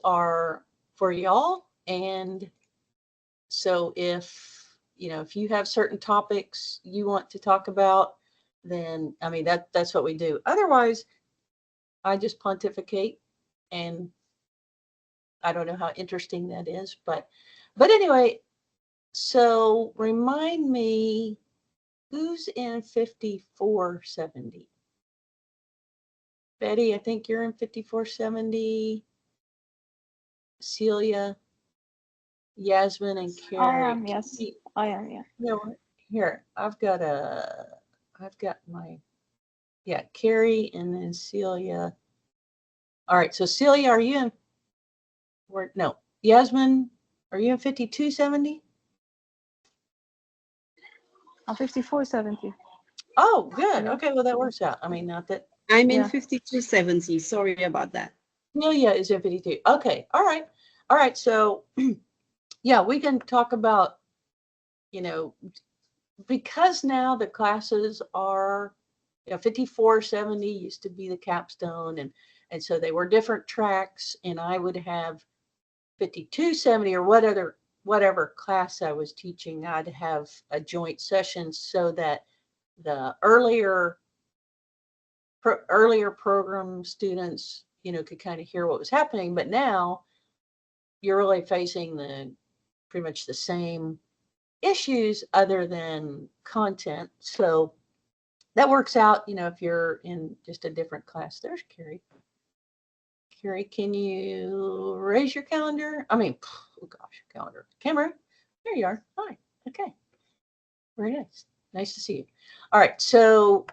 are for y'all. And so if you have certain topics you want to talk about, then I mean that's what we do. Otherwise, I just pontificate, and I don't know how interesting that is, but anyway, so remind me, who's in 5470? Betty, I think you're in 5470. Celia, Yasmin, and I Carrie. am, yes. I am, yeah. No, here, I've got my, yeah, Carrie and then Celia. All right, so Celia, are you in, no, Yasmin, are you in 5270? I'm 5470. Oh, good. Okay, well, that works out. I mean, not that. I'm in 5270. Sorry about that. Celia is in 52. Okay, all right. All right, so yeah, we can talk about, because now the classes are, 5470 used to be the capstone, and so they were different tracks, and I would have 5270 or whatever class I was teaching, I'd have a joint session so that the earlier program students, could kind of hear what was happening. But now you're really facing pretty much the same issues other than content. So that works out, if you're in just a different class. There's Carrie. Carrie, can you raise your calendar? I mean, oh gosh, calendar. Camera. There you are. Hi. Okay. Very nice. Nice to see you. All right. So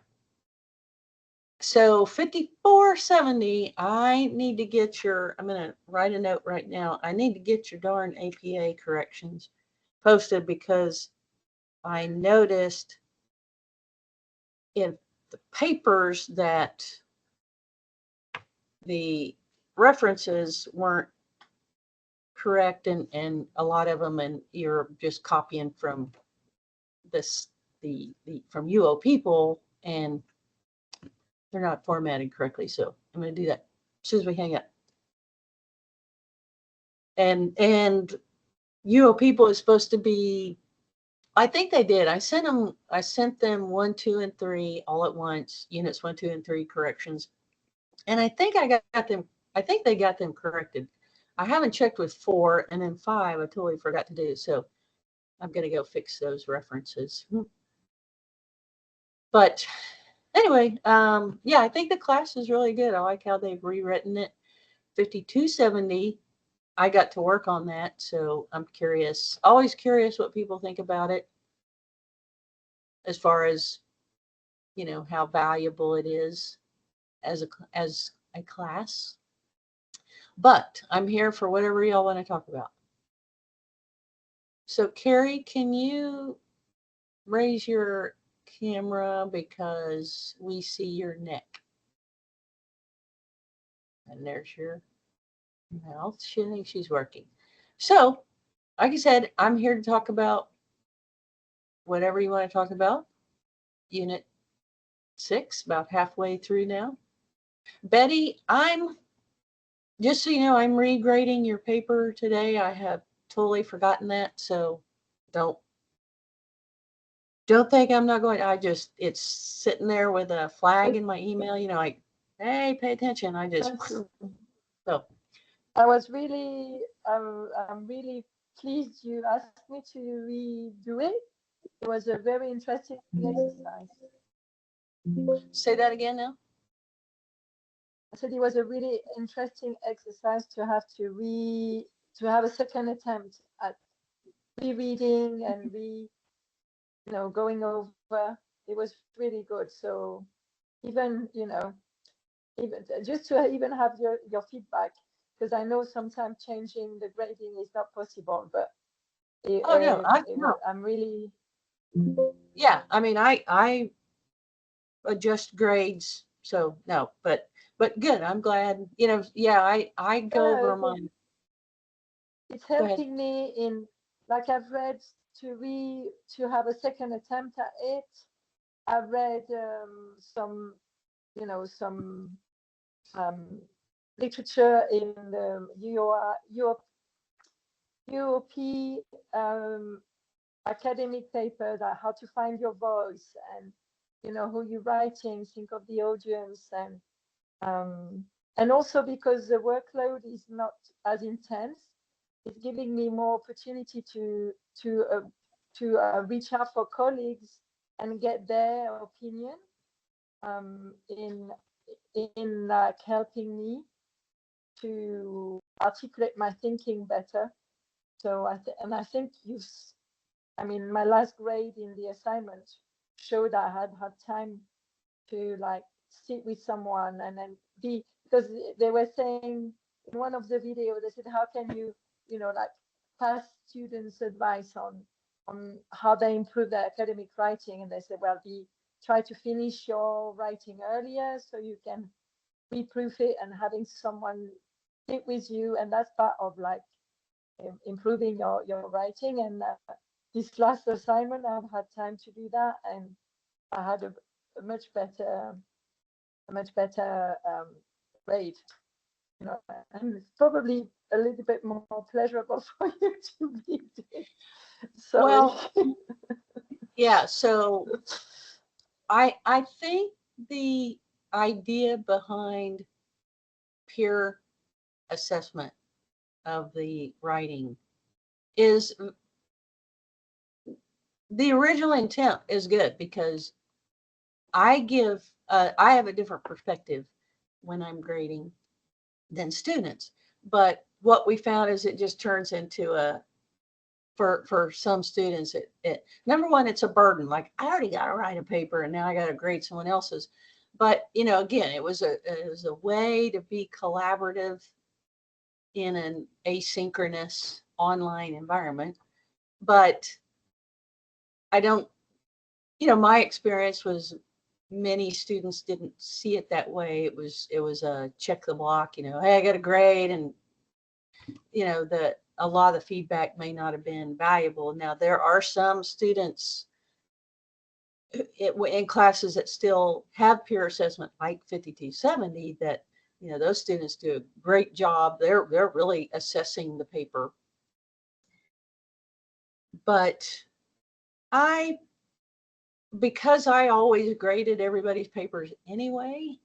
5470, I need to get I'm going to write a note right now. I need to get your darn APA corrections posted, because I noticed in the papers that the references weren't correct, and a lot of them, and you're just copying from from UO people, and they're not formatted correctly. So I'm going to do that as soon as we hang up. And UO people is supposed to be, I think they did. I sent them 1, 2, and 3 all at once, units 1, 2, and 3 corrections. And I think they got them corrected. I haven't checked with 4, and then 5 I totally forgot to do. So I'm going to go fix those references. But anyway, yeah, I think the class is really good. I like how they've rewritten it. 5270, I got to work on that, so I'm curious, always curious what people think about it, as far as, how valuable it is as a class. But I'm here for whatever y'all want to talk about. So Carrie, can you raise your camera, because we see your neck? And there's your mouth. She thinks she's working. So, like I said, I'm here to talk about whatever you want to talk about. Unit 6, about halfway through now. Betty, just so you know, I'm regrading your paper today. I have totally forgotten that, so don't think I'm not going. It's sitting there with a flag in my email, like, hey, pay attention. So I was really, I'm really pleased you asked me to redo it. It was a very interesting exercise. Say that again now. I said it was a really interesting exercise to have a second attempt at rereading and going over. It was really good. So even just to even have your feedback, because I know sometimes changing the grading is not possible, but I'm really, yeah, I mean, I adjust grades, so no, but good. I'm glad, yeah, I go over mine. It's helping me in, like, I've read to have a second attempt at it. I've read some literature in the UOP academic papers, how to find your voice, and who you're writing, think of the audience, and also because the workload is not as intense, it's giving me more opportunity to reach out for colleagues and get their opinion in like helping me to articulate my thinking better. So I think my last grade in the assignment showed I had time to like sit with someone and then because they were saying in one of the videos, they said, how can you like pass students advice on how they improve their academic writing? And they said, well, try to finish your writing earlier so you can reproof it, and having someone sit with you, and that's part of like improving your writing. And this last assignment, I've had time to do that, and I had a much better grade. And it's probably a little bit more pleasurable for you to read it. Sorry. Well, yeah. So I think the idea behind peer assessment of the writing is the original intent is good, because I have a different perspective when I'm grading than students. But what we found is it just turns into for some students, it number one, it's a burden. Like, I already got to write a paper and now I got to grade someone else's. But again, it was a way to be collaborative in an asynchronous online environment. But I don't, my experience was many students didn't see it that way. It was a check the block, hey, I got a grade, and a lot of the feedback may not have been valuable. Now, there are some students in classes that still have peer assessment, like 5270, that those students do a great job. They're really assessing the paper. But because I always graded everybody's papers anyway,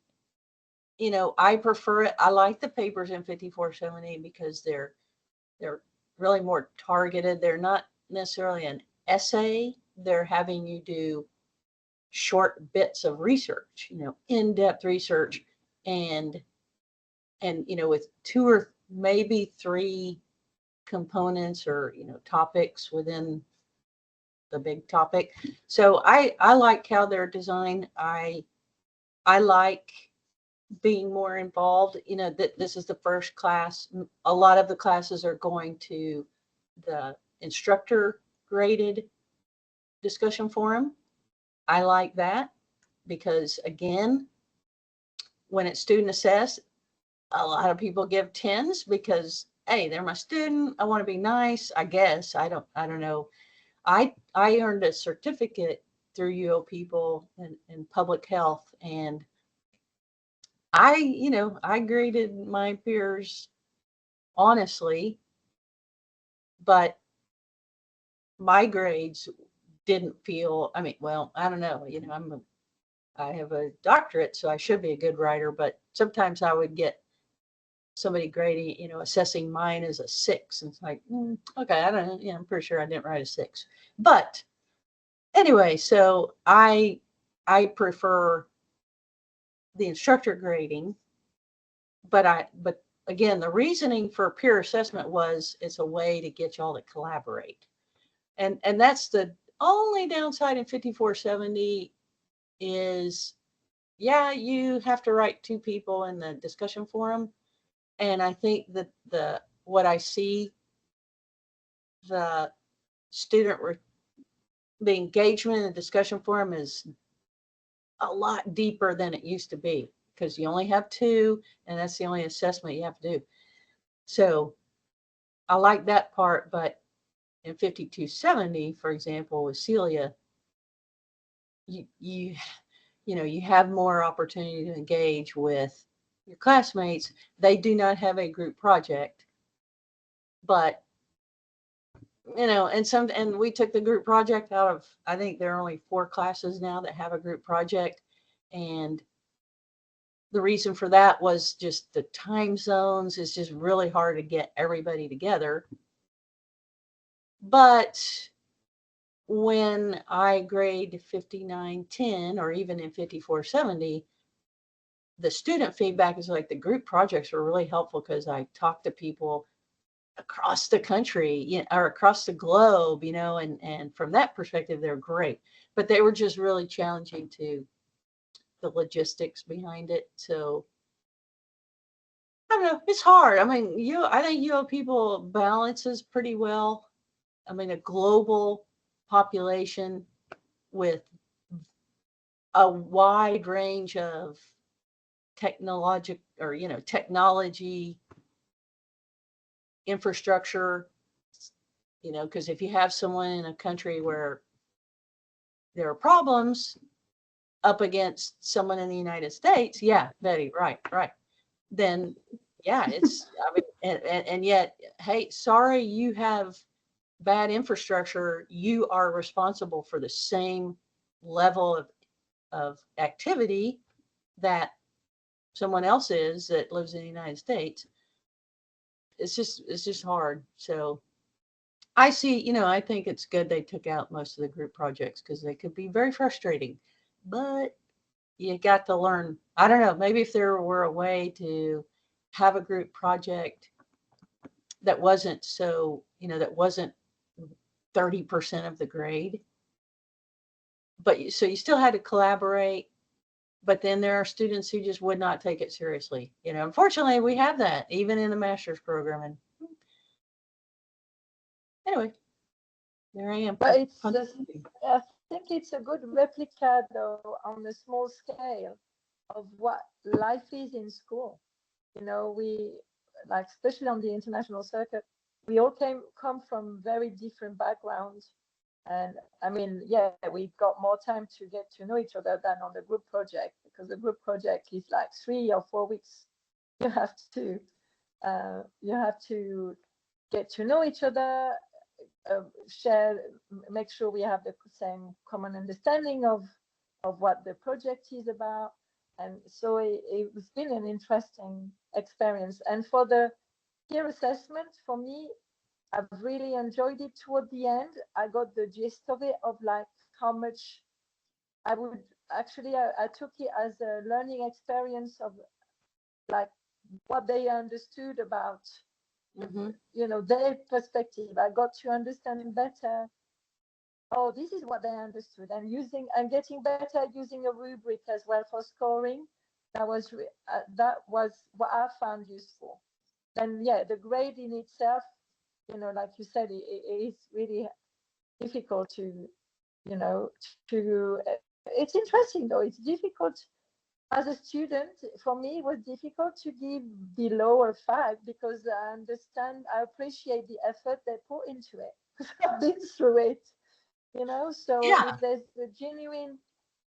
I prefer it. I like the papers in 5470 because they're really more targeted. They're not necessarily an essay. They're having you do short bits of research, in-depth research, and with 2 or maybe 3 components or topics within the big topic. So I like how they're designed. I like being more involved. That this is the first class. A lot of the classes are going to the instructor graded discussion forum. I like that because, again, when it's student assessed, a lot of people give 10s because, hey, they're my student. I want to be nice, I guess. I don't know. I earned a certificate through UO People in public health, and I graded my peers honestly, but my grades didn't feel, well, I don't know, I have a doctorate, so I should be a good writer, but sometimes I would get somebody grading, assessing mine as a 6. And it's like, okay, I don't know. I'm pretty sure I didn't write a 6. But anyway, so I prefer the instructor grading, but again, the reasoning for peer assessment was it's a way to get y'all to collaborate. And that's the only downside in 5470 is, yeah, you have to write 2 people in the discussion forum. And I think that what I see, the the engagement in the discussion forum is a lot deeper than it used to be, because you only have 2, and that's the only assessment you have to do. So I like that part, but in 5270, for example, with Celia, you have more opportunity to engage with your classmates, they do not have a group project, but and we took the group project out of, I think there are only 4 classes now that have a group project. And the reason for that was just the time zones. It's just really hard to get everybody together. But when I grade 5910 or even in 5470, the student feedback is like the group projects were really helpful because I talked to people across the country, or across the globe, and from that perspective, they're great. But they were just really challenging to the logistics behind it. So I don't know, it's hard. I mean, I think people balances pretty well. I mean, a global population with a wide range of technology infrastructure, because if you have someone in a country where there are problems up against someone in the United States, yeah, Betty, right, then yeah, it's, I mean, and yet, hey, sorry, you have bad infrastructure, you are responsible for the same level of activity that someone else is that lives in the United States. It's just hard. So I see, I think it's good they took out most of the group projects because they could be very frustrating. But you got to learn. I don't know, maybe if there were a way to have a group project that wasn't that wasn't 30% of the grade. But so you still had to collaborate. But then there are students who just would not take it seriously. Unfortunately, we have that even in the master's program. And anyway, there I am. But it's just, I think it's a good replica, though, on a small scale of what life is in school. We, like, especially on the international circuit, we all come from very different backgrounds. And I mean, yeah, we've got more time to get to know each other than on the group project, because the group project is like 3 or 4 weeks. You have to get to know each other, share, make sure we have the same common understanding of what the project is about. And so it's been an interesting experience. And for the peer assessment, for me, I've really enjoyed it toward the end. I got the gist of it, of like how much I would actually, I took it as a learning experience of like what they understood about, their perspective. I got to understand better. Oh, this is what they understood, and getting better at using a rubric as well for scoring. That was what I found useful. And yeah, the grade in itself, like you said, it is really difficult to, it's interesting though. It's difficult as a student. For me, it was difficult to give below a 5 because I appreciate the effort they put into it. I've been through it, so Yeah. if there's a genuine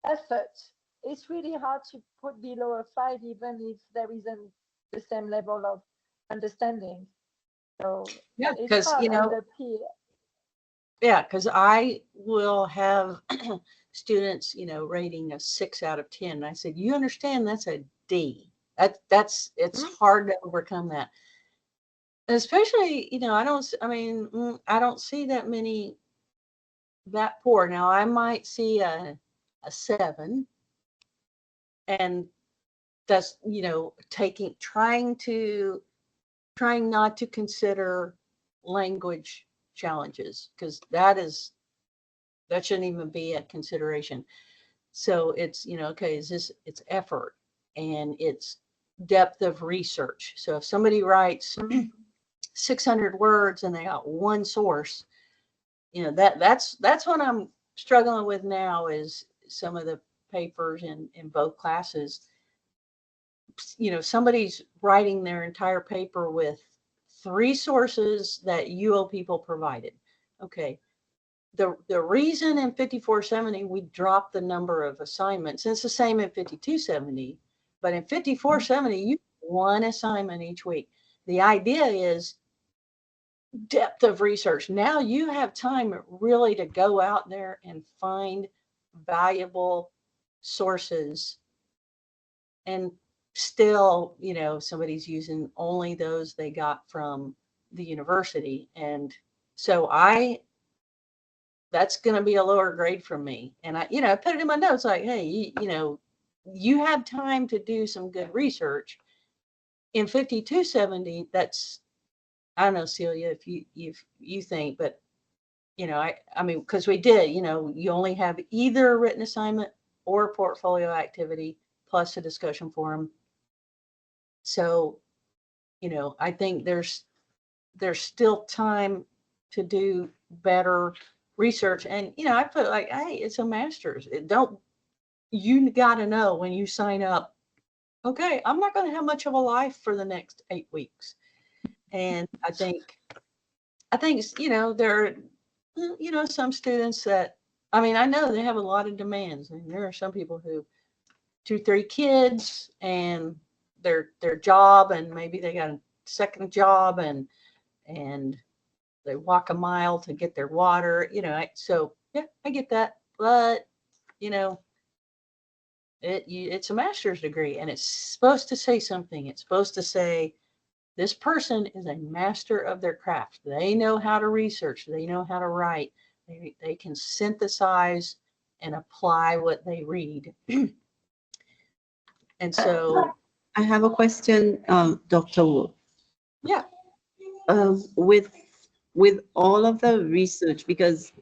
effort, it's really hard to put below a 5, even if there isn't the same level of understanding. So Yeah, it's because hard. And the peer. Yeah, because I will have students, rating a 6 out of 10. And I said, you understand that's a D. It's hard to overcome that. Especially, I don't see that many that poor. Now I might see a 7, and that's, trying not to consider language challenges, because that shouldn't even be a consideration. So it's, okay, it's effort and it's depth of research. So if somebody writes 600 words and they got one source, that's what I'm struggling with now, is some of the papers in both classes. Somebody's writing their entire paper with 3 sources that UO people provided. Okay. The reason in 5470 we dropped the number of assignments, and it's the same in 5270, But in 5470, you one assignment each week. The idea is depth of research. Now you have time really to go out there and find valuable sources, and still, somebody's using only those they got from the university. And so that's going to be a lower grade from me. And I put it in my notes like, hey, you have time to do some good research. In 5270, that's, I don't know, Celia, if you think, but I mean, because we did, you only have either a written assignment or a portfolio activity plus a discussion forum. So, I think there's still time to do better research. And, I put like, hey, it's a master's. You got to know when you sign up, okay, I'm not going to have much of a life for the next 8 weeks. And I think, there are, some students that, I mean, I know they have a lot of demands. And there are some people who 2, 3 kids and their job, and maybe they got a second job, and they walk a mile to get their water, so yeah, I get that. But, it's a master's degree, and it's supposed to say something. It's supposed to say, this person is a master of their craft. They know how to research. They know how to write. They can synthesize and apply what they read. And so, I have a question, Dr. Wu. yeah. With all of the research, because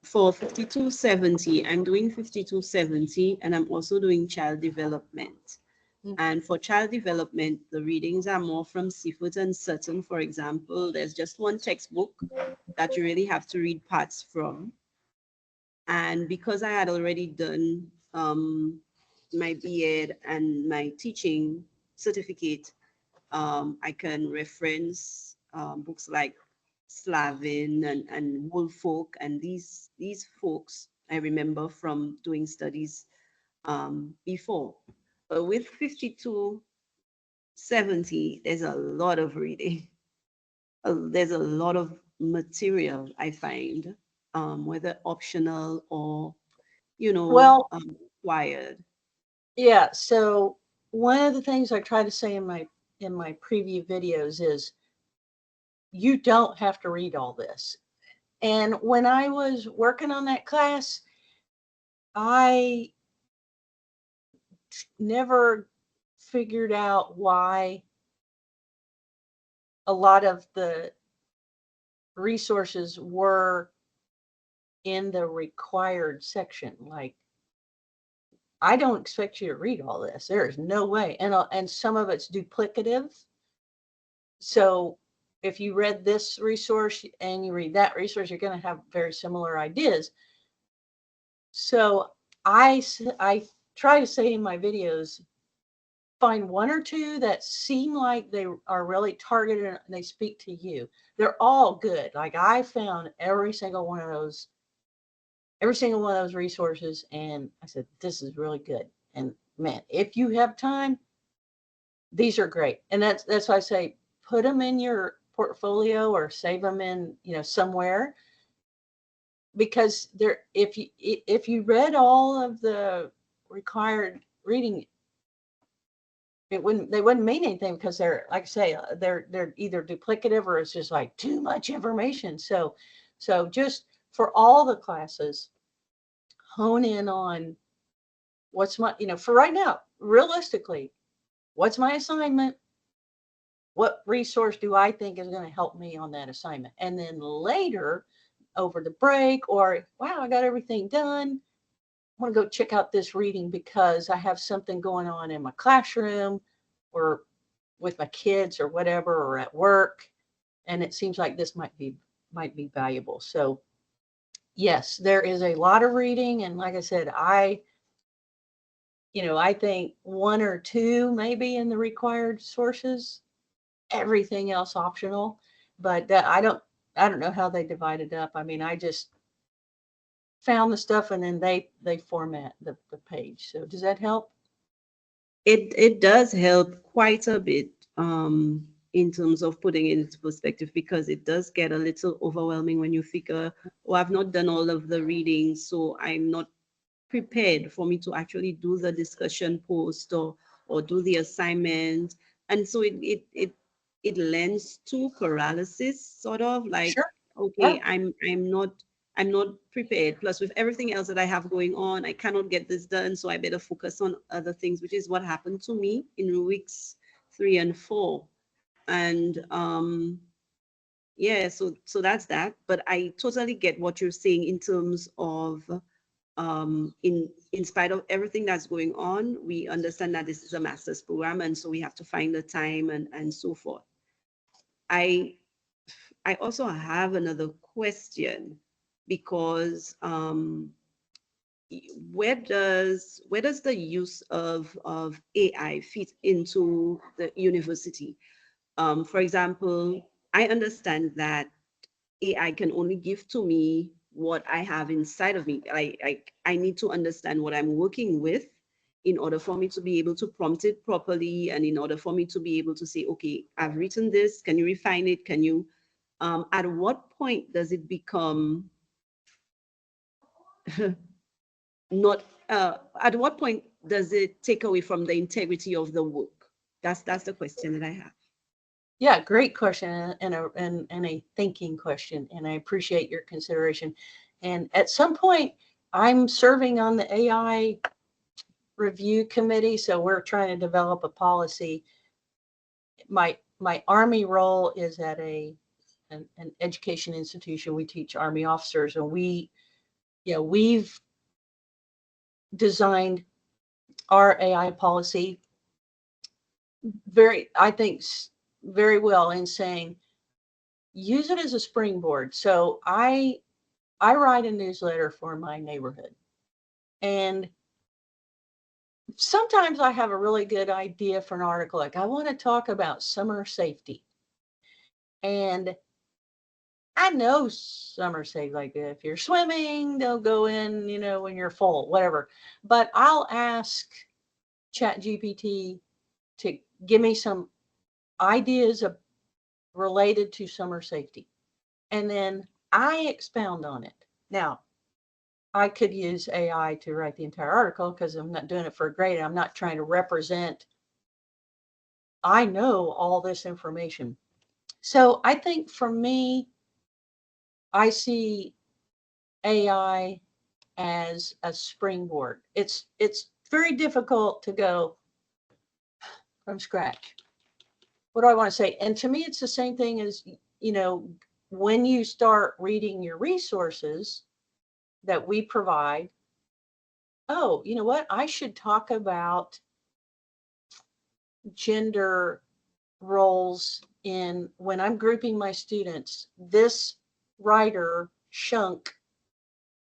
for 5270, I'm doing 5270, and I'm also doing child development. And for child development, the readings are more from Seafoot and Sutton. For example, there's just one textbook that you really have to read parts from. And because I had already done my BEd and my teaching certificate, I can reference books like Slavin and Woolfolk, and these folks I remember from doing studies before. But with 5270, there's a lot of reading. There's a lot of material, I find, whether optional or, Well, required. yeah. So one of the things I try to say in my preview videos is, you don't have to read all this. And when I was working on that class, I never figured out why a lot of the resources were in the required section. Like, I don't expect you to read all this. There is no way. And some of it's duplicative. So if you read this resource and you read that resource, you're going to have very similar ideas. So I try to say in my videos, find 1 or 2 that seem like they are really targeted and they speak to you. They're all good. Like, I found every single one of those resources, and I said, this is really good. And man, if you have time, these are great. And that's why I say, put them in your portfolio or save them in, somewhere, because if you read all of the required reading, they wouldn't mean anything, because they're, like I say, they're either duplicative or it's just like too much information. So just for all the classes, hone in on what's my, for right now, realistically, what's my assignment? What resource do I think is going to help me on that assignment? And then later, over the break, or, wow, I got everything done, I want to go check out this reading because I have something going on in my classroom or with my kids or whatever, or at work, and it seems like this might be valuable. So yes, there is a lot of reading, and like I said, I think 1 or 2 maybe in the required sources, everything else optional. But that I don't know how they divide it up. I mean, I just found the stuff, and then they format the page. So does that help? it does help quite a bit in terms of putting it into perspective, because it does get a little overwhelming when you figure, oh, I've not done all of the reading, so I'm not prepared for me to actually do the discussion post or do the assignment. And so it lends to paralysis, sort of like, Sure. okay, Yeah. I'm not prepared. Plus, with everything else that I have going on, I cannot get this done. So I better focus on other things, which is what happened to me in weeks 3 and 4. And yeah, so that's that. But I totally get what you're saying in terms of in spite of everything that's going on, we understand that this is a master's program, and so we have to find the time and so forth. I I also have another question, because where does the use of AI fit into the university? For example, I understand that AI can only give to me what I have inside of me. I need to understand what I'm working with in order for me to be able to prompt it properly, and in order for me to be able to say, okay, I've written this, can you refine it? Can you, at what point does it become not, at what point does it take away from the integrity of the work? That's the question that I have. Yeah, great question, and a thinking question, and I appreciate your consideration. And at some point, I'm serving on the AI review committee, so we're trying to develop a policy. My Army role is at an education institution. We teach Army officers, and we've designed our AI policy I think, very well, in saying use it as a springboard. So I write a newsletter for my neighborhood, and sometimes I have a really good idea for an article. Like, I want to talk about summer safety, and I know summer safety, like if you're swimming, they'll go in, when you're full, whatever. But I'll ask ChatGPT to give me some ideas related to summer safety, and then I expound on it. Now, I could use AI to write the entire article, because I'm not doing it for a grade. I'm not trying to represent, I know all this information. So I think for me, I see AI as a springboard. It's very difficult to go from scratch. What do I want to say? And to me, it's the same thing as, when you start reading your resources that we provide. Oh, you know what? I should talk about gender roles in when I'm grouping my students. This writer, Shunk,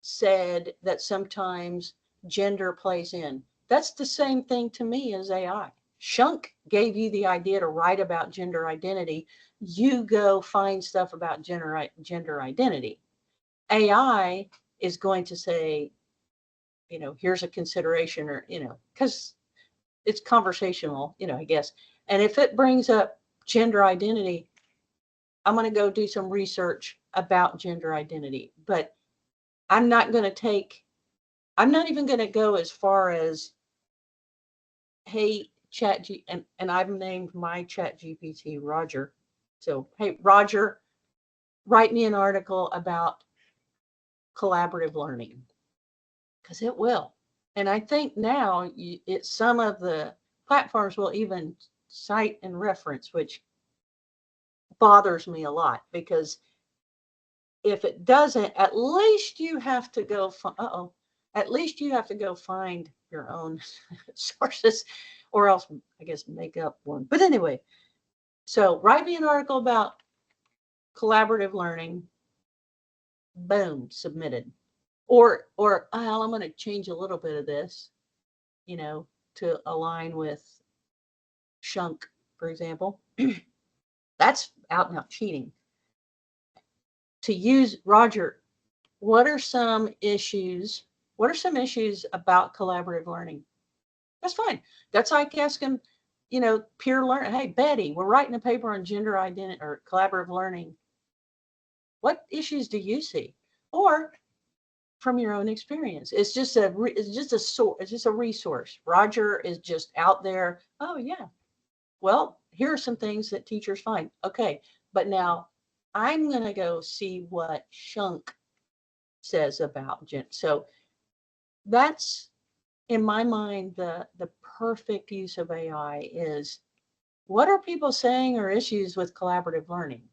said that sometimes gender plays in. That's the same thing to me as AI. Shunk gave you the idea to write about gender identity. You go find stuff about gender identity. AI is going to say, here's a consideration, or, because it's conversational, I guess. And if it brings up gender identity, I'm going to go do some research about gender identity. But I'm not even going to go as far as, hey, and I've named my Chat GPT Roger. So, hey, Roger, write me an article about collaborative learning, because it will. And I think now some of the platforms will even cite and reference, which bothers me a lot, because if it doesn't, at least you have to go at least you have to go find your own sources, or else, I guess, make up one. But anyway, so write me an article about collaborative learning. Boom, submitted. Or I'm going to change a little bit of this, to align with Shunk, for example. That's out and out cheating. To use Roger, what are some issues about collaborative learning? That's fine. That's like asking, peer learn. Hey, Betty, we're writing a paper on gender identity or collaborative learning. What issues do you see? Or from your own experience. It's just a resource. Roger is just out there. Oh yeah. Well, here are some things that teachers find. Okay, but now I'm going to go see what Shunk says about gender. So that's, in my mind, the perfect use of AI is, what are people saying are issues with collaborative learning?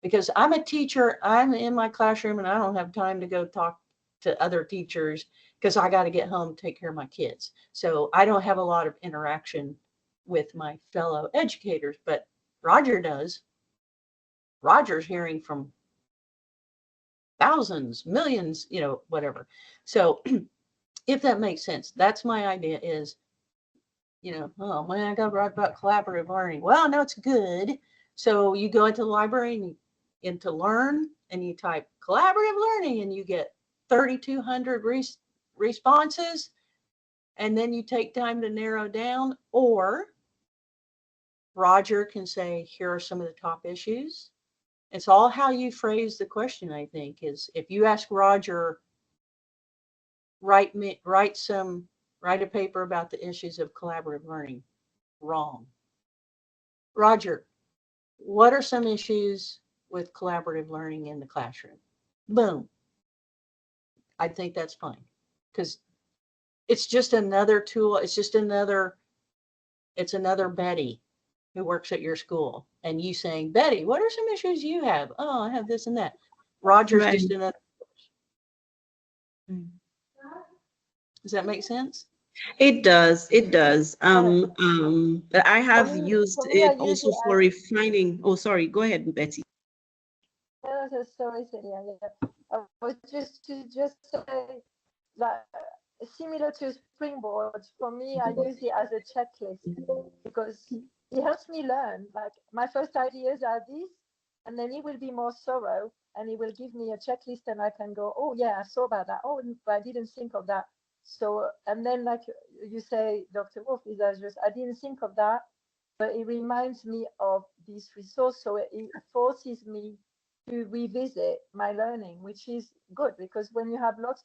Because I'm a teacher, I'm in my classroom, and I don't have time to go talk to other teachers because I got to get home and take care of my kids. So I don't have a lot of interaction with my fellow educators, but Roger does. Roger's hearing from thousands, millions, whatever. So if that makes sense, that's my idea is, oh man, I got to write about collaborative learning. Well, no, it's good. So you go into the library and into Learn, and you type collaborative learning, and you get 3,200 responses. And then you take time to narrow down, or Roger can say, here are some of the top issues. It's all how you phrase the question, I think, is if you ask Roger, write a paper about the issues of collaborative learning. Wrong. Roger, what are some issues with collaborative learning in the classroom? Boom. I think that's fine, because it's just another tool. It's another Betty who works at your school, and you saying, Betty, what are some issues you have? Oh, I have this and that. Roger's Right. just another. Does that make sense? It does. It does. But I have me- used for me, I it use also it for as refining. Oh, sorry. Go ahead, Betty. sorry, Celia. Yeah. I was just to just say that similar to Springboard, for me, I use it as a checklist because it helps me learn. Like my first ideas are these, and then it will be more thorough, and it will give me a checklist, and I can go, oh yeah, I saw about that. Oh, but I didn't think of that. So, and then like you say, Dr. Wolf, is I didn't think of that, but it reminds me of this resource, so it forces me to revisit my learning, which is good because when you have lots,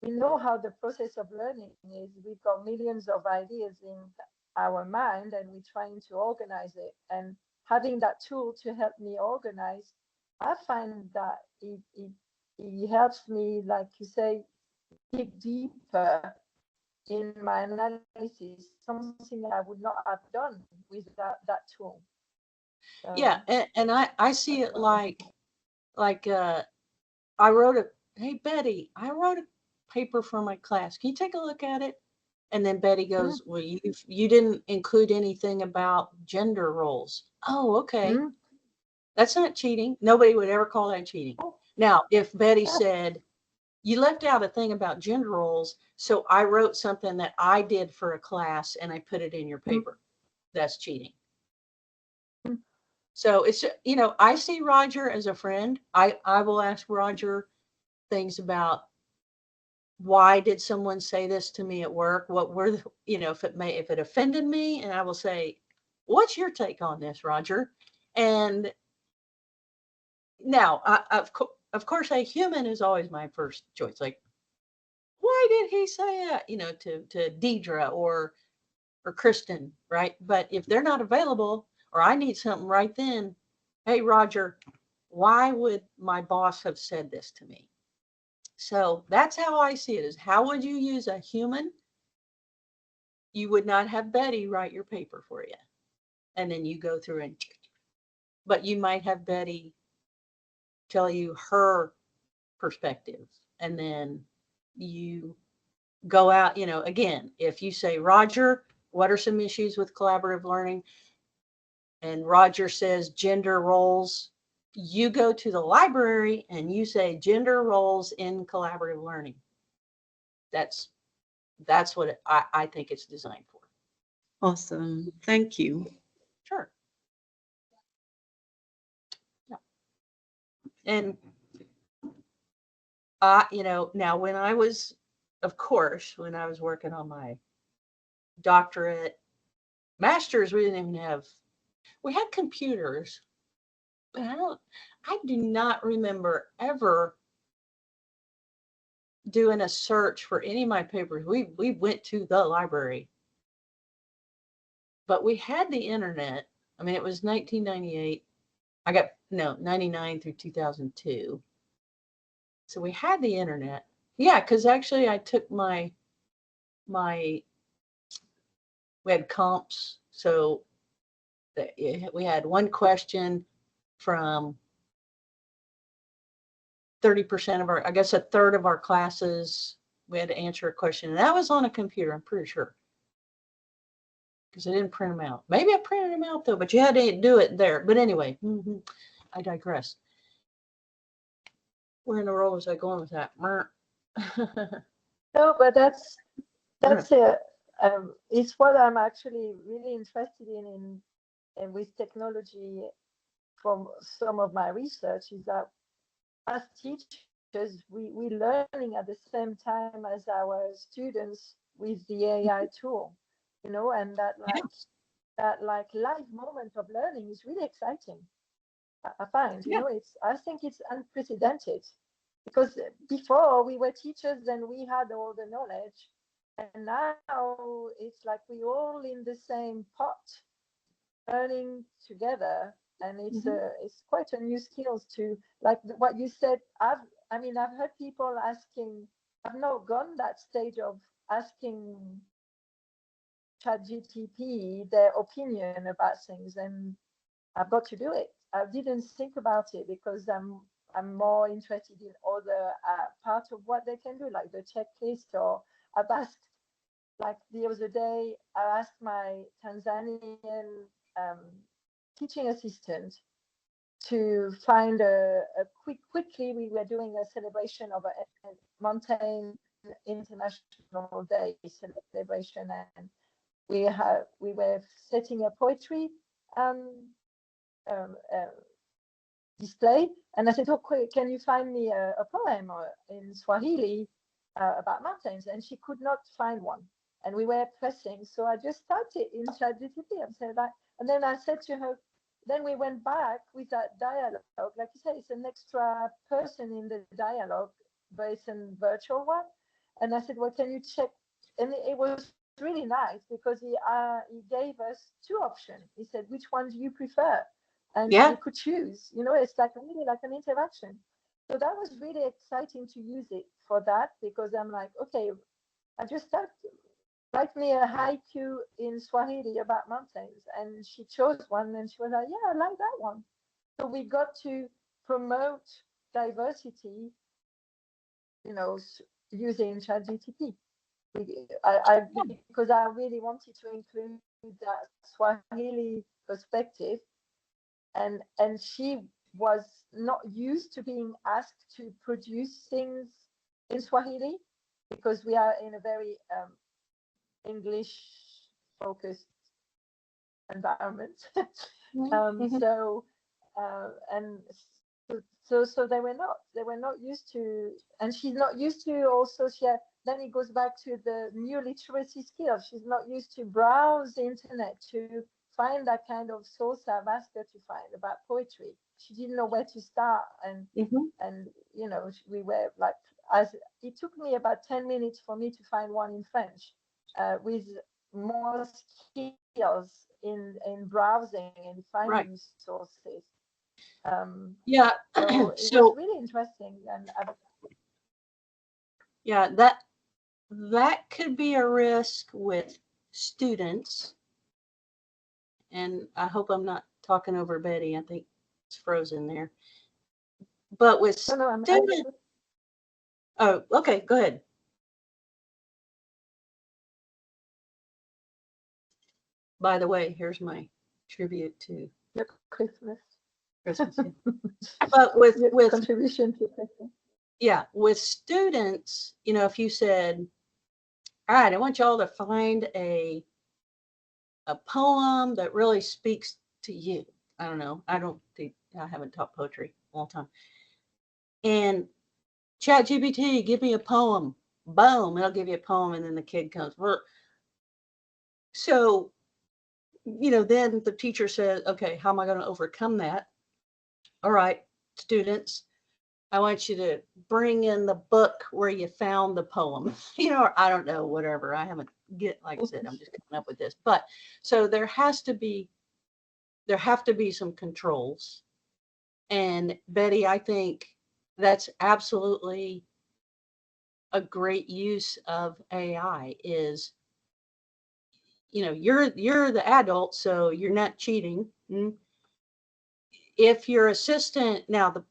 we know how the process of learning is. We've got millions of ideas in our mind and we're trying to organize it. And having that tool to help me organize, I find that it helps me, like you say, dig deeper in my analysis, something I would not have done with that tool. So, Yeah, and I see it like I wrote hey Betty, I wrote a paper for my class. Can you take a look at it? And then Betty goes, well, you didn't include anything about gender roles. Oh, okay. That's not cheating. Nobody would ever call that cheating. Now, if Betty said, you left out a thing about gender roles, so I wrote something that I did for a class and I put it in your paper, that's cheating. So it's, I see Roger as a friend. I will ask Roger things about, why did someone say this to me at work? What were the, if it offended me, and I will say, what's your take on this, Roger? And now, of course, a human is always my first choice. Like, why did he say that? To Deidre or Kristen, right? But if they're not available, or I need something right then, hey, Roger, why would my boss have said this to me? So that's how I see it, is how would you use a human? You would not have Betty write your paper for you. And then you go through but you might have Betty tell you her perspective. And then you go out, again, if you say, Roger, what are some issues with collaborative learning? And Roger says gender roles, you go to the library and you say gender roles in collaborative learning. That's what I think it's designed for. Awesome. Thank you. Sure. Yeah. And now when I was working on my doctorate, master's, we didn't even have, we had computers, but I do not remember ever doing a search for any of my papers. We went to the library, but we had the internet. I mean, it was 1998. 99 through 2002. So we had the internet. Yeah, because actually I took we had comps. So we had one question from 30% of I guess a third of our classes, we had to answer a question. And that was on a computer, I'm pretty sure. Because I didn't print them out. Maybe I printed them out though, but you had to do it there. But anyway, I digress. Where in the world was I going with that? No, but that's it's what I'm actually really interested in with technology from some of my research is that as teachers, we learning at the same time as our students with the AI tool, you know, and that live moment of learning is really exciting. I find, you know, I think it's unprecedented because before we were teachers and we had all the knowledge, and now it's like we all in the same pot learning together, and it's quite a new skills to like what you said. I've heard people asking. I've not gone that stage of asking ChatGPT their opinion about things, and I've got to do it. I didn't think about it because I'm more interested in other parts of what they can do, like the checklist. Or I've asked, like the other day, I asked my Tanzanian teaching assistant to find a quickly. We were doing a celebration of a Mountain International Day celebration, and we were setting a poetry display, and I said, "Oh, can you find me a poem in Swahili about mountains?" And she could not find one, and we were pressing. So I just started in ChatGPT and said that, and then I said to her, then we went back with that dialogue. Like you said, it's an extra person in the dialogue, but it's a virtual one. And I said, well, can you check? And it was really nice because he gave us two options. He said, which one do you prefer? And we could choose. You know, it's like really like an interaction. So that was really exciting to use it for that, because I'm like, okay, I just started. Write me a haiku in Swahili about mountains, and she chose one, and she was like, yeah, I like that one. So we got to promote diversity, you know, using ChatGPT. Because I really wanted to include that Swahili perspective, and she was not used to being asked to produce things in Swahili, because we are in a very English focused environment. So they were not used to, and she's not used to also then it goes back to the new literacy skills. She's not used to browse the internet to find that kind of source I've asked her to find about poetry. She didn't know where to start, and you know, we were like, it took me about 10 minutes for me to find one in French. With more skills in browsing and finding sources. So it was really interesting, and that could be a risk with students. And I hope I'm not talking over Betty. I think it's frozen there. But with students, oh, okay, go ahead. By the way, here's my tribute to Christmas. But with contribution to Christmas. Yeah, with students, you know, if you said, all right, I want y'all to find a poem that really speaks to you. I don't know. I haven't taught poetry a long time. And ChatGPT, give me a poem. Boom, it'll give you a poem, and then the kid comes. So, then the teacher says, okay, how am I going to overcome that? All right, students, I want you to bring in the book where you found the poem, or I don't know, whatever. I haven't like I said, I'm just coming up with this. But so there have to be some controls. And Betty, I think that's absolutely a great use of AI is, you're the adult, so you're not cheating. If your assistant, now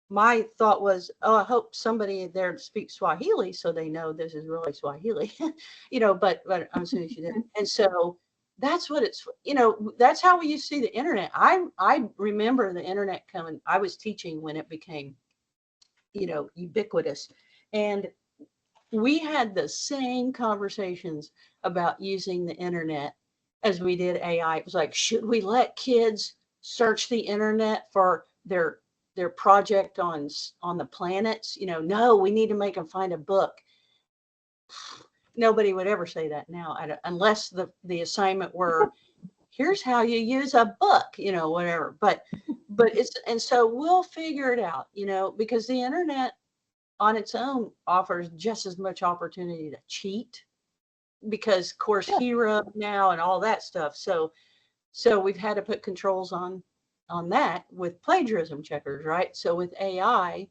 my thought was, oh, I hope somebody there speaks Swahili so they know this is really Swahili, but I'm assuming she didn't. And so that's what it's, that's how we used to see the internet. I remember the internet coming. I was teaching when it became, ubiquitous. And we had the same conversations about using the internet as we did AI. It was like, should we let kids search the internet for their project on the planets? No, we need to make them find a book. Nobody would ever say that now, unless the assignment were, here's how you use a book, whatever. But and so we'll figure it out, because the internet on its own offers just as much opportunity to cheat, because course hero now and all that stuff. So we've had to put controls on that with plagiarism checkers, right? So with AI,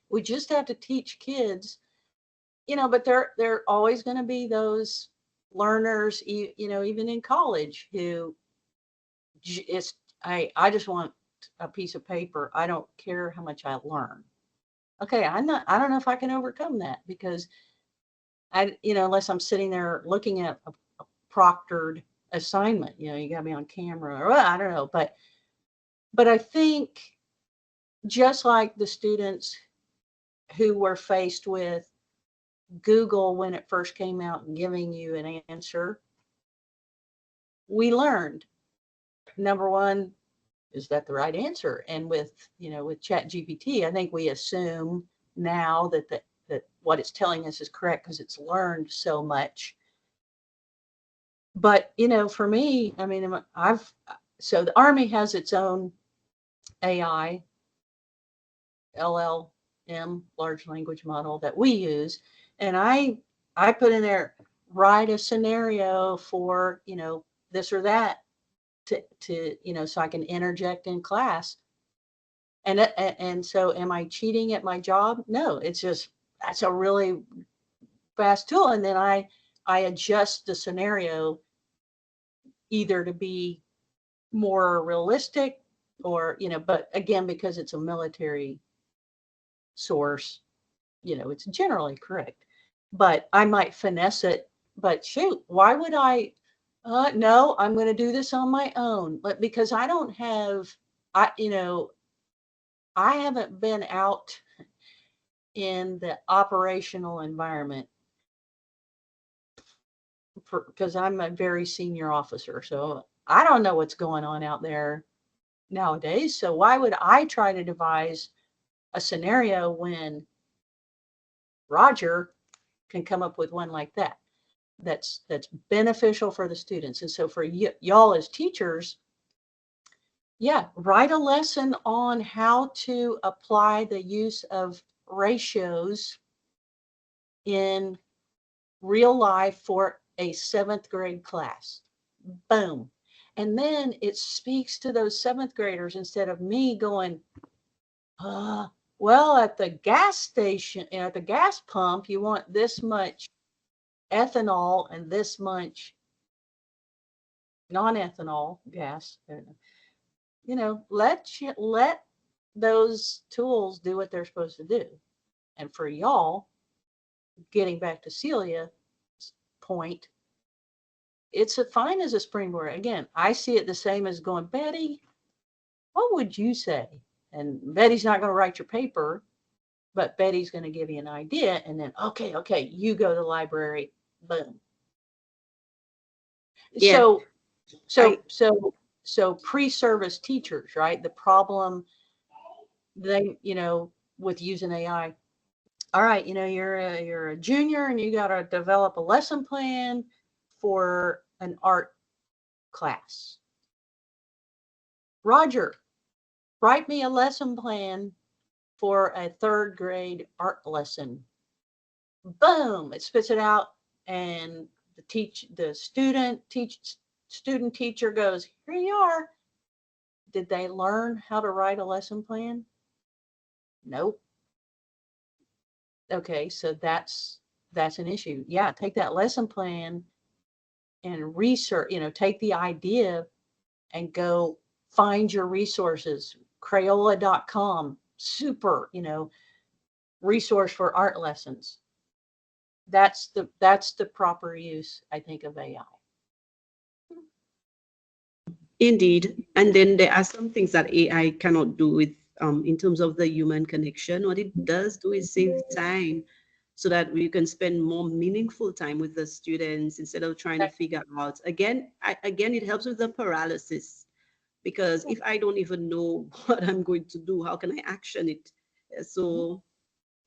we just have to teach kids, but they're always going to be those learners, even in college, who is, I just want a piece of paper. I don't care how much I learn. Okay, I don't know if I can overcome that, because unless I'm sitting there looking at a proctored assignment, you got me on camera, or I don't know, but I think just like the students who were faced with Google when it first came out and giving you an answer, we learned, number one, is that the right answer? And with ChatGPT, I think we assume now that what it's telling us is correct because it's learned so much. But for me, I mean, so the Army has its own AI, LLM, large language model, that we use, and I put in there, write a scenario for this or that to so I can interject in class. And so am I cheating at my job? No, it's just, that's a really fast tool. And then I adjust the scenario either to be more realistic or, but again, because it's a military source, it's generally correct. But I might finesse it, but shoot, why would I? No, I'm going to do this on my own. But because I don't have, I haven't been out in the operational environment because I'm a very senior officer. So I don't know what's going on out there nowadays. So why would I try to devise a scenario when Roger can come up with one like that? That's beneficial for the students. And so for y'all as teachers, write a lesson on how to apply the use of ratios in real life for a 7th grade class. Boom. And then it speaks to those 7th graders instead of me going, well, at the gas station, at the gas pump, you want this much ethanol and this much non-ethanol gas. Let those tools do what they're supposed to do. And for y'all, getting back to Celia's point, it's fine as a springboard. Again, I see it the same as going, Betty, what would you say? And Betty's not going to write your paper, but Betty's going to give you an idea. And then, okay, you go to the library. Boom. Yeah. So pre-service teachers, right? The problem with using AI. All right, you're a junior and you got to develop a lesson plan for an art class. Roger, write me a lesson plan for a 3rd grade art lesson. Boom, it spits it out, and the student teacher goes, here you are. Did they learn how to write a lesson plan? Nope. Okay, so that's an issue. Yeah, take that lesson plan and research, take the idea and go find your resources. Crayola.com, super, resource for art lessons. That's the proper use, I think, of AI. Indeed. And then there are some things that AI cannot do with in terms of the human connection. What it does do is save time so that we can spend more meaningful time with the students instead of trying to figure out. Again, it helps with the paralysis, because if I don't even know what I'm going to do, how can I action it? So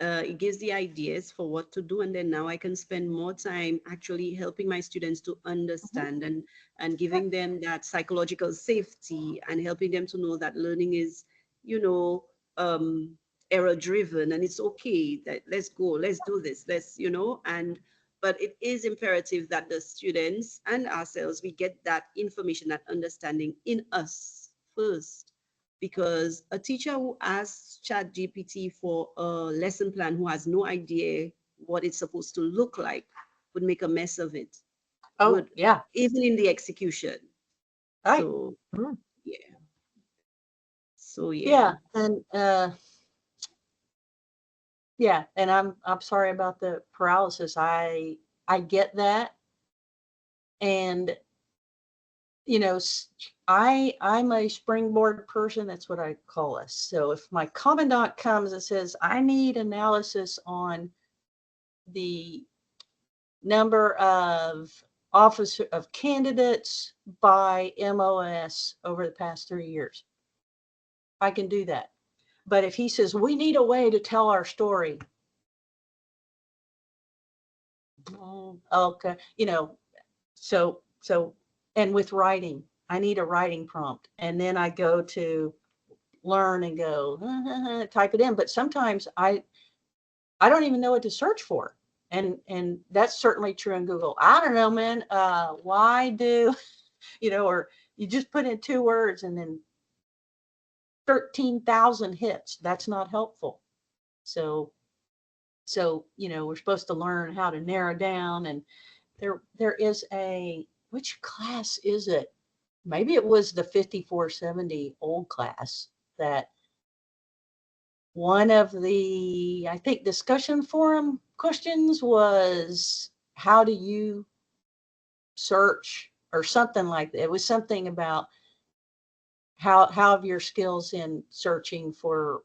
it gives the ideas for what to do, and then now I can spend more time actually helping my students to understand and giving them that psychological safety and helping them to know that learning is, error driven, and it's okay that let's go, let's do this, but it is imperative that the students and ourselves, we get that information, that understanding in us first. Because a teacher who asks ChatGPT for a lesson plan who has no idea what it's supposed to look like would make a mess of it. Oh, yeah. Even in the execution. Right. So, yeah. So, yeah. And yeah, and I'm sorry about the paralysis. I get that. And I'm a springboard person. That's what I call us. So if my commandant comes and says, I need analysis on the number of candidates by MOS over the past 3 years, I can do that. But if he says, we need a way to tell our story, okay, so, and with writing, I need a writing prompt. And then I go to learn and go, type it in. But sometimes I don't even know what to search for. And that's certainly true in Google. I don't know, man, why do, or you just put in 2 words and then 13,000 hits. That's not helpful. So, we're supposed to learn how to narrow down. And there is which class is it? Maybe it was the 5470 old class that one of the, I think, discussion forum questions was, how do you search, or something like that. It was something about how have your skills in searching for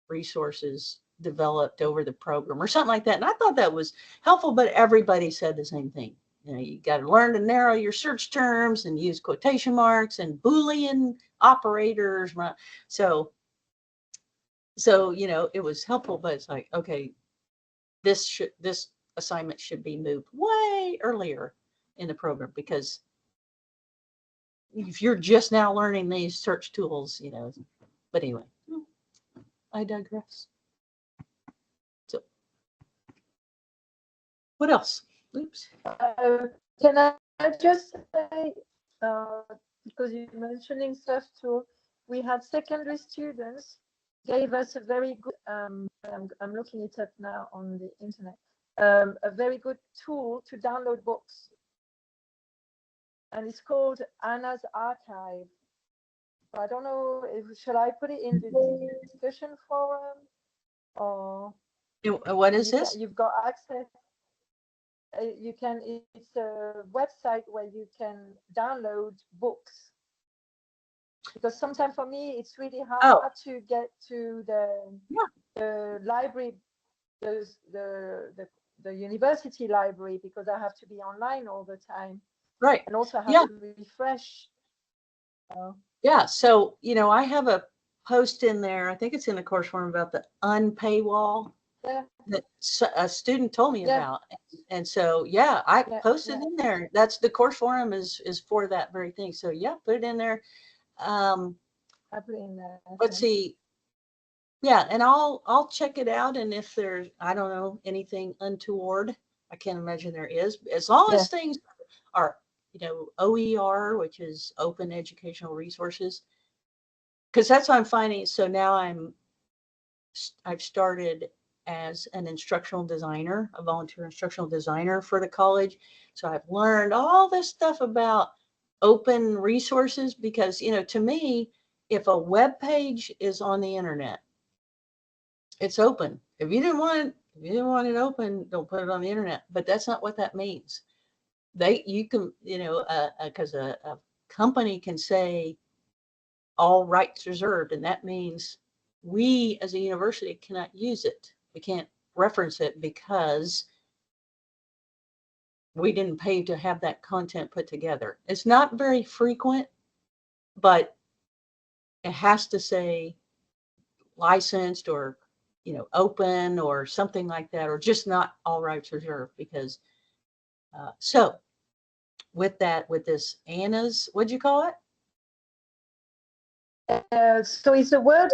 resources developed over the program, or something like that. And I thought that was helpful, but everybody said the same thing. You got to learn to narrow your search terms and use quotation marks and Boolean operators. So, it was helpful, but it's like, okay, this assignment should be moved way earlier in the program, because if you're just now learning these search tools, but anyway, I digress. So, what else? Oops. Can I just say, because you're mentioning stuff too, we had secondary students gave us a very good, I'm looking it up now on the internet, a very good tool to download books. And it's called Anna's Archive. I don't know, should I put it in the discussion forum, or? What is this? You've got access. It's a website where you can download books, because sometimes for me it's really hard to get to the library, the university library, because I have to be online all the time, right? And also have to refresh. Yeah, so I have a post in there, I think it's in the course forum, about the unpaywall Yeah. that a student told me Yeah. about. And so, yeah, I Yeah, posted yeah. in there. That's the course forum is for that very thing. So yeah, put it in there. I put it in there. Let's see. Yeah, and I'll check it out. And if there's, I don't know, anything untoward, I can't imagine there is. As long Yeah. as things are, OER, which is open educational resources, because that's what I'm finding. So now I've started as an instructional designer, a volunteer instructional designer for the college. So I've learned all this stuff about open resources because, to me, if a web page is on the internet, it's open. If you didn't want it open, don't put it on the internet. But that's not what that means. You can, because a company can say all rights reserved, and that means we as a university cannot use it. We can't reference it because we didn't pay to have that content put together. It's not very frequent, but it has to say licensed or open or something like that, or just not all rights reserved. Because so with this Anna's, what'd you call it? So it's the word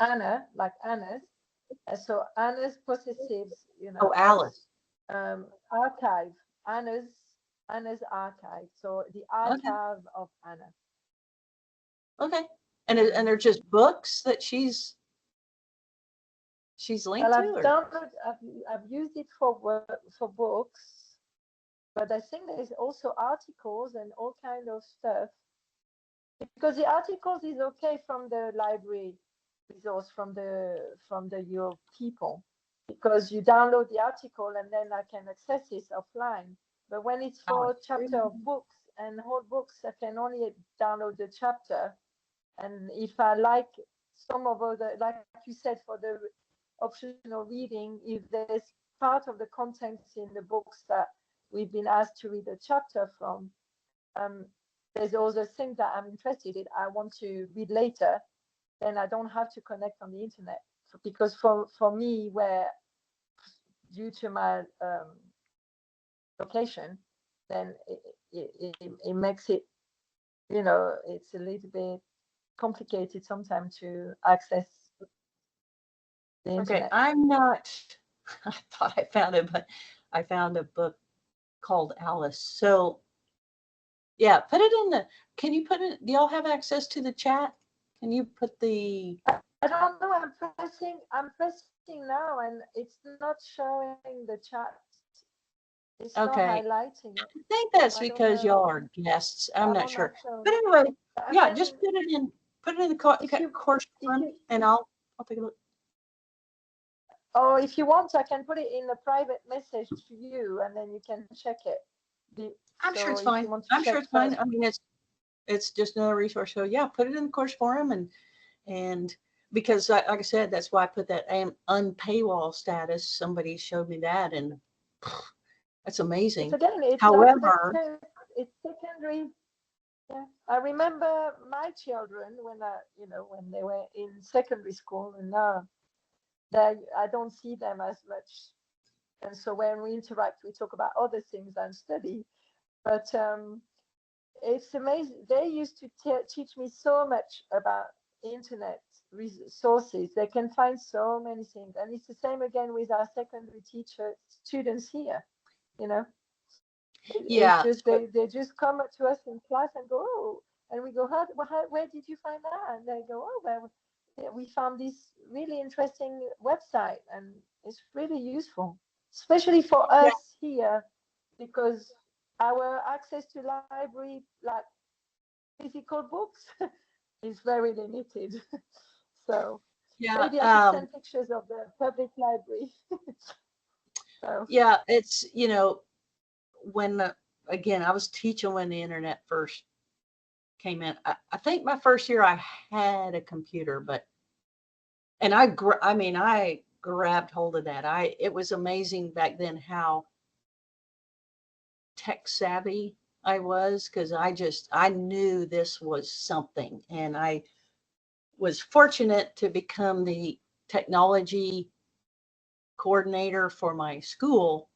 Anna, like Anna's. So Anna's possessives, Oh, Alice. Archive. Anna's archive. So the archive of Anna. Okay. And they're just books that she's linked Well, to? I've used it for books, but I think there's also articles and all kind of stuff. Because the articles is okay from the library resource from your people, because you download the article and then I can access it offline. But when it's for chapter of books and whole books, I can only download the chapter. And if I like some of the, like you said, for the optional reading, if there's part of the contents in the books that we've been asked to read a chapter from, there's other things that I'm interested in, I want to read later, then I don't have to connect on the internet. Because for me, where due to my location, then it makes it, it's a little bit complicated sometimes to access the internet. Okay, I'm not, I thought I found it, but I found a book called Alice. So yeah, put it in can you put it, do y'all have access to the chat? Can you put the? I don't know, I'm pressing now and it's not showing the chat. It's not highlighting it. I think that's because y'all are guests. I'm not sure. But anyway, yeah, just put it in the course forum and I'll take a look. Or if you want, I can put it in a private message to you and then you can check it. I'm sure it's fine. I'm sure it's fine. I mean, it's just another resource. So yeah, put it in the course forum and because like I said, that's why I put that unpaywall status. Somebody showed me that and that's amazing. However, it's secondary. Yeah, I remember my children when when they were in secondary school, and now I don't see them as much. And so when we interact, we talk about other things than study. But it's amazing. They used to teach me so much about internet resources. They can find so many things, and it's the same again with our secondary teacher students here. Yeah, it's just they just come to us in class and go, oh, and we go, where did you find that? And they go, oh, well, we found this really interesting website, and it's really useful, especially for us here, because our access to library, like physical books, is very limited. So maybe I should send pictures of the public library. So. Yeah, it's when again I was teaching when the internet first came in. I think my first year I had a computer, and I grabbed hold of that. It was amazing back then how tech savvy I was, because I knew this was something, and I was fortunate to become the technology coordinator for my school,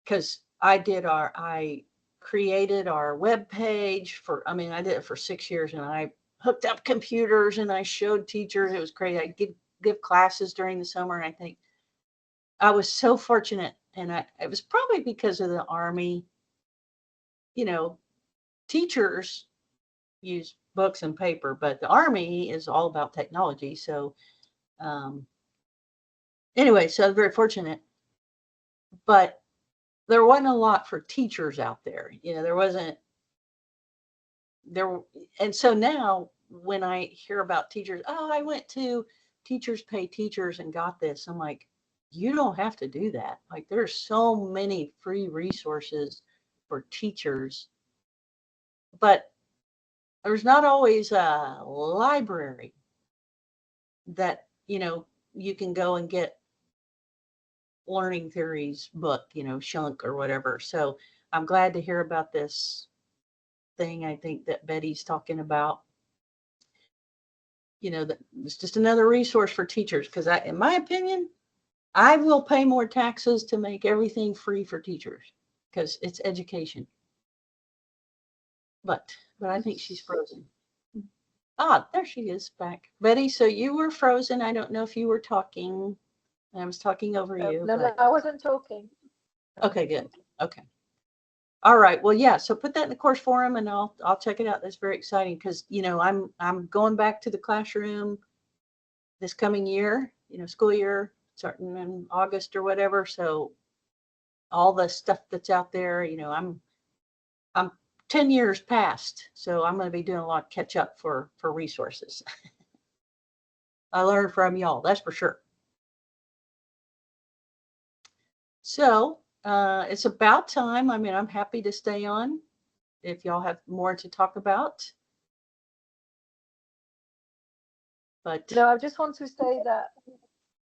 because I created our web page for, I mean, I did it for 6 years, and I hooked up computers and I showed teachers. It was crazy. I give classes during the summer. And I think I was so fortunate. And it was probably because of the Army, you know, teachers use books and paper, but the Army is all about technology. So, anyway, so I was very fortunate, but there wasn't a lot for teachers out there. You know, there wasn't there. And so now when I hear about teachers, oh, I went to Teachers Pay Teachers and got this, I'm like, you don't have to do that. Like, there's so many free resources for teachers, but there's not always a library that, you know, you can go and get learning theories book, you know, Shunk or whatever. So I'm glad to hear about this thing. I think that Betty's talking about, you know, that it's just another resource for teachers. Because in my opinion, I will pay more taxes to make everything free for teachers because it's education. But I think she's frozen. Ah, there she is back. Betty, so you were frozen. I don't know if you were talking. I was talking over you. No, but... I wasn't talking. Okay, good. Okay. All right. Well, yeah. So put that in the course forum, and I'll check it out. That's very exciting because, you know, I'm going back to the classroom this coming year, you know, school year starting in August or whatever. So all the stuff that's out there, you know, I'm 10 years past, so I'm going to be doing a lot of catch up for resources. I learned from y'all, that's for sure. So it's about time. I mean, I'm happy to stay on if y'all have more to talk about. But no, I just want to say that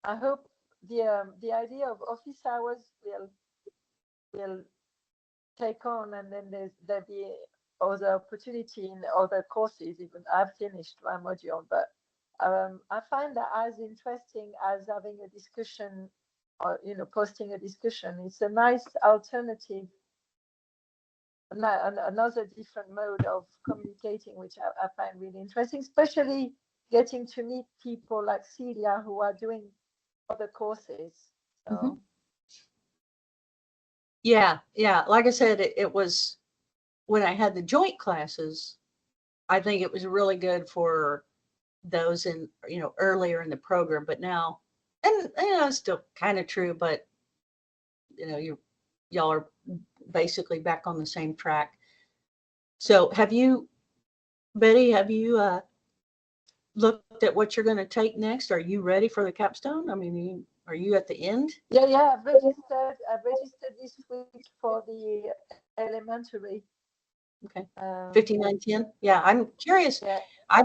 I hope the idea of office hours will take on, and then there'll be other opportunity in other courses. Even I've finished my module, but I find that as interesting as having a discussion or, you know, posting a discussion. It's a nice alternative, another different mode of communicating, which I find really interesting, especially getting to meet people like Celia who are doing other courses. So. yeah, like I said, it was when I had the joint classes, I think it was really good for those in, you know, earlier in the program. But now, and you know, it's still kind of true, but you know, y'all are basically back on the same track. So have you, Betty, have you looked at what you're going to take next? Are you ready for the capstone? I mean, are you at the end? Yeah, I've registered this week for the elementary. Okay. 5910. Yeah, I'm curious. Yeah. I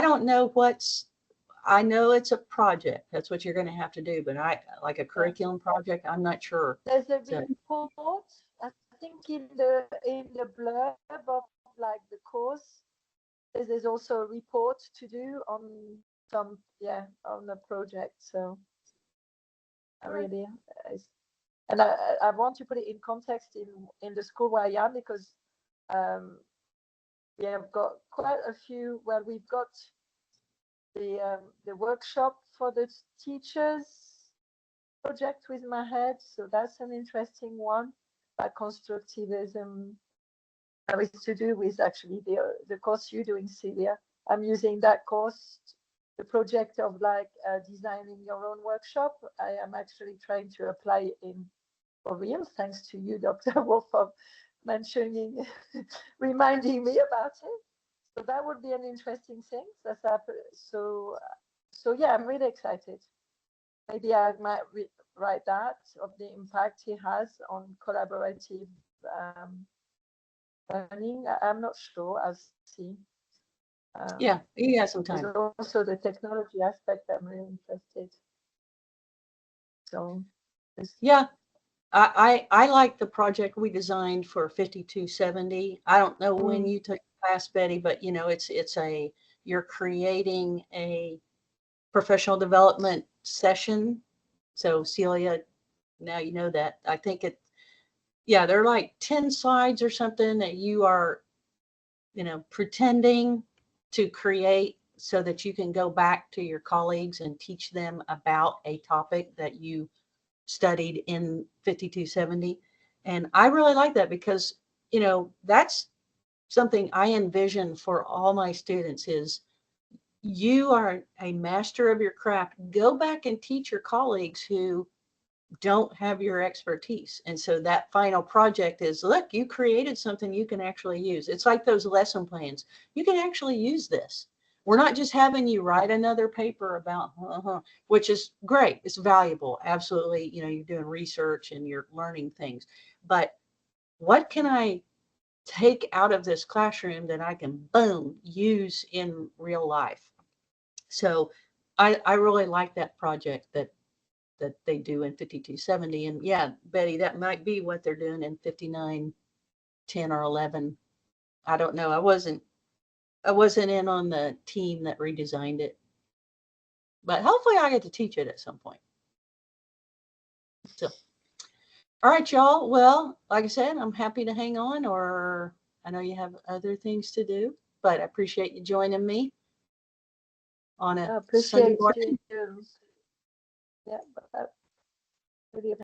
don't know I know it's a project. That's what you're going to have to do, but I like a curriculum project. I'm not sure. There's a So, report, I think, in the blurb of like the course. There's also a report to do on some, on the project. So I really, and I want to put it in context in the school where I am, because I've got quite a few. Well, we've got the workshop for the teachers project with my head, so that's an interesting one. Like constructivism, it's to do with actually the course you're doing, Celia. I'm using that course, the project of like designing your own workshop. I am actually trying to apply it in for real, thanks to you, Dr. Wolf, for mentioning, reminding me about it. So that would be an interesting thing. So yeah, I'm really excited. Maybe I might write that of the impact it has on collaborative learning. I'm not sure. I'll see. yeah, you got some time. There's also the technology aspect I'm really interested. So yeah, I like the project we designed for 5270. I don't know when you took class, Betty, but you know, you're creating a professional development session So Celia, now you know that. I think they're like 10 slides or something that you are, pretending to create so that you can go back to your colleagues and teach them about a topic that you studied in 5270. And I really like that because, that's something I envision for all my students is you are a master of your craft. Go back and teach your colleagues who don't have your expertise. And so that final project is, look, you created something you can actually use. It's like those lesson plans. You can actually use this. We're not just having you write another paper about, which is great. It's valuable. Absolutely. You're doing research and you're learning things. But what can I take out of this classroom that I can, boom, use in real life? So I really like that project that they do in 5270. And yeah, Betty, that might be what they're doing in 5910 or 11. I don't know. I wasn't in on the team that redesigned it, but hopefully I get to teach it at some point. So, all right, y'all. Well, like I said, I'm happy to hang on, or I know you have other things to do, but I appreciate you joining me on a Sunday morning. Yeah, really